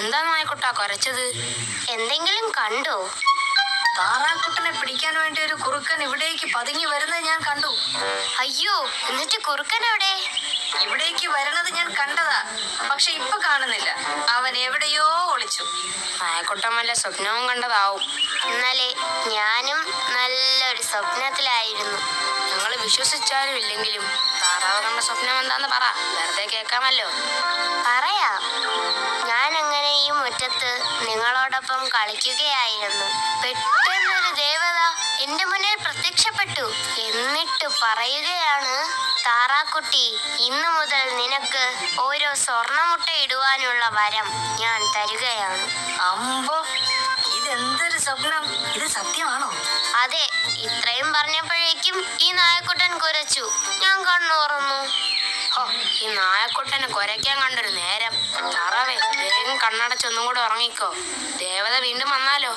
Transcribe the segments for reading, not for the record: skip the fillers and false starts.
എന്താ നായക്കുട്ടാ കുരച്ചത്? എന്തെങ്കിലും കണ്ടോ? താറാക്കുട്ടനെ പിടിക്കാൻ വേണ്ടി ഒരു കുറുക്കൻ ഇവിടേക്ക് പതുങ്ങി വരുന്നത് ഞാൻ കണ്ടു. അയ്യോ, എന്നിട്ട് കുറുക്കൻ എവിടെ? ഇവിടേക്ക് വരുന്നത് ഞാൻ കണ്ടതാ, പക്ഷെ ഇപ്പൊ കാണുന്നില്ല. അവൻ എവിടെയോ ഒളിച്ചു. നായക്കുട്ടൻ വല്ല സ്വപ്നവും കണ്ടതാവും. ഇന്നലെ ഞാനും നല്ലൊരു സ്വപ്നത്തിലായിരുന്നു. ഞങ്ങള് വിശ്വസിച്ചാലും ഇല്ലെങ്കിലും താറാവ് കണ്ട സ്വപ്നം എന്താന്ന് പറ, വെറുതെ കേൾക്കാമല്ലോ. പറയാം. ഞാൻ അങ്ങനെ ഈ മുറ്റത്ത് നിങ്ങളോടൊപ്പം കളിക്കുകയായിരുന്നു. പെട്ടെന്നൊരു ദേവത എന്റെ മുന്നിൽ പ്രത്യക്ഷപ്പെട്ടു. എന്നിട്ട് പറയുകയാണ്, താറാക്കുട്ടി, ഇന്നു മുതൽ നിനക്ക് ഓരോ സ്വർണ്ണമുട്ട ഇടുവാനുള്ള വരം ഞാൻ തരികയാണ്. അമ്പോ, ഇതെന്തൊരു സ്വപ്നം! ഇത് സത്യമാണോ? അതെ. ഇത്രയും പറഞ്ഞപ്പോഴേക്കും ഈ നായക്കുട്ടൻ കുരച്ചു. ഞാൻ കണ്ണു തുറന്നു. ഈ നായക്കുട്ടന് കുരയ്ക്കാൻ കണ്ടൊരു നേരം. താറാവേ, വേഗം കണ്ണടച്ചൊന്നും കൂടെ ഉറങ്ങിക്കോ. ദേവത വീണ്ടും വന്നാലോ?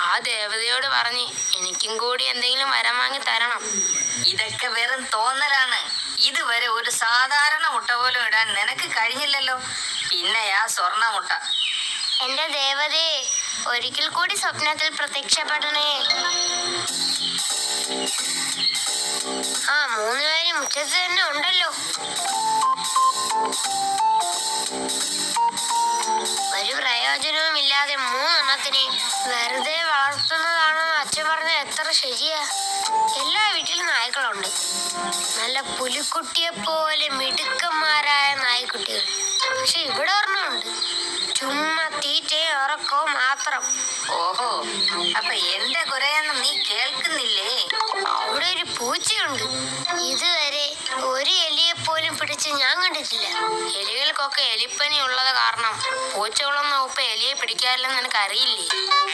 ആ ദേവതയോട് പറഞ്ഞ് എനിക്കും കൂടി എന്തെങ്കിലും വരം വാങ്ങി തരണം. ഇതൊക്കെ വെറും തോന്നലാണ്. ഇതുവരെ ഒരു സാധാരണ മുട്ട പോലും ഇടാൻ നിനക്ക് കഴിഞ്ഞില്ലല്ലോ, പിന്നെയാ സ്വർണ്ണ മുട്ട. എന്റെ ദേവതയെ, ഒരിക്കൽ കൂടി സ്വപ്നത്തിൽ പ്രത്യക്ഷപ്പെടണേ. ആ, 3 പേര് മുറ്റത്ത് തന്നെ ഉണ്ടല്ലോ. ഒരു പ്രയോജനവും ഇല്ലാതെ 3 എണ്ണത്തിനെ വെറുതെ വളർത്തുന്നതാണെന്ന് അച്ഛൻ പറഞ്ഞ എത്ര ശരിയാ. എല്ലാ വീട്ടിലും നായ്ക്കളുണ്ട്, നല്ല പുലിക്കുട്ടിയെ പോലെ മിടുക്കന്മാരായ നായ്ക്കുട്ടികൾ. പക്ഷെ ഇവിടെ ഒരെണ്ണമുണ്ട്, ചുമ്മാ തീറ്റയും ഉറക്കവും മാത്രം. ഓഹോ, അപ്പൊ എന്റെ കുരയൊന്നും നീ കേൾക്കുന്നില്ലേ? ഇവിടെ ഒരു പൂച്ചയുണ്ട്. ഇതുവരെ ഒരു എലിയെ പോലും പിടിച്ച് ഞാൻ കണ്ടിട്ടില്ല. എലികൾക്കൊക്കെ എലിപ്പനി ഉള്ളത് കാരണം പൂച്ചകളൊന്നും ഉപ്പ എലിയെ പിടിക്കാറില്ലെന്ന് നിനക്ക് അറിയില്ലേ?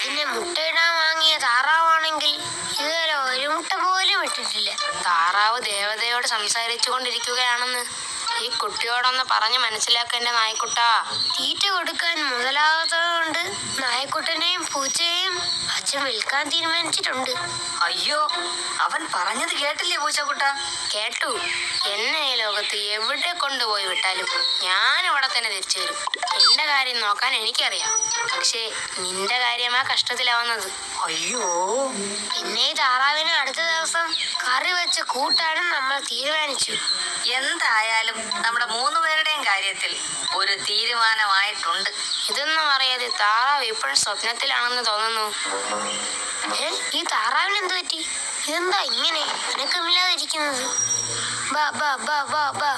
പിന്നെ മുട്ടയിടാൻ വാങ്ങിയ താറാവാണെങ്കിൽ ഇതുവരെ ഒരു മുട്ട പോലും ഇട്ടിട്ടില്ല. താറാവ് ദേവതയോട് സംസാരിച്ചു കൊണ്ടിരിക്കുകയാണെന്ന് ഈ കുട്ടിയോടൊന്ന് പറഞ്ഞ് മനസ്സിലാക്കേണ്ട നായ്ക്കുട്ടാ. തീറ്റ കൊടുക്കാൻ മുതലാകാത്തത് കൊണ്ട് നായക്കുട്ടനെയും പൂച്ചയെയും അച്ഛൻ വിൽക്കാൻ തീരുമാനിച്ചിട്ടുണ്ട്. അയ്യോ, അവൻ പറഞ്ഞത് കേട്ടില്ലേ പൂച്ചക്കുട്ട? കേട്ടു. എന്നെ ഈ ലോകത്ത് എവിടെ കൊണ്ടുപോയി വിട്ടാലും ഞാൻ അവിടെ തന്നെ തിരിച്ചു വരും. എന്റെ കാര്യം നോക്കാൻ എനിക്കറിയാം. പക്ഷേ നിന്റെ കാര്യമാ കഷ്ടത്തിലാവുന്നത്. അയ്യോ, പിന്നെ ഈ താറാവിനെ അടുത്ത ദിവസം കറി വെച്ച് കൂട്ടാനും നമ്മൾ തീരുമാനിച്ചു. എന്തായാലും നമ്മുടെ 3 പേരുടെയും കാര്യത്തിൽ ഒരു തീരുമാനമായിട്ടുണ്ട്. ഇതൊന്നും അറിയാതെ താറാവ് ഇപ്പോഴും സ്വപ്നത്തിലാണെന്ന് തോന്നുന്നു. ഈ താറാവിന് എന്ത് പറ്റി? ഇതെന്താ ഇങ്ങനെ അനക്കമില്ലാതിരിക്കുന്നത്? ബാ ബാ ബാ ബാ ബാ.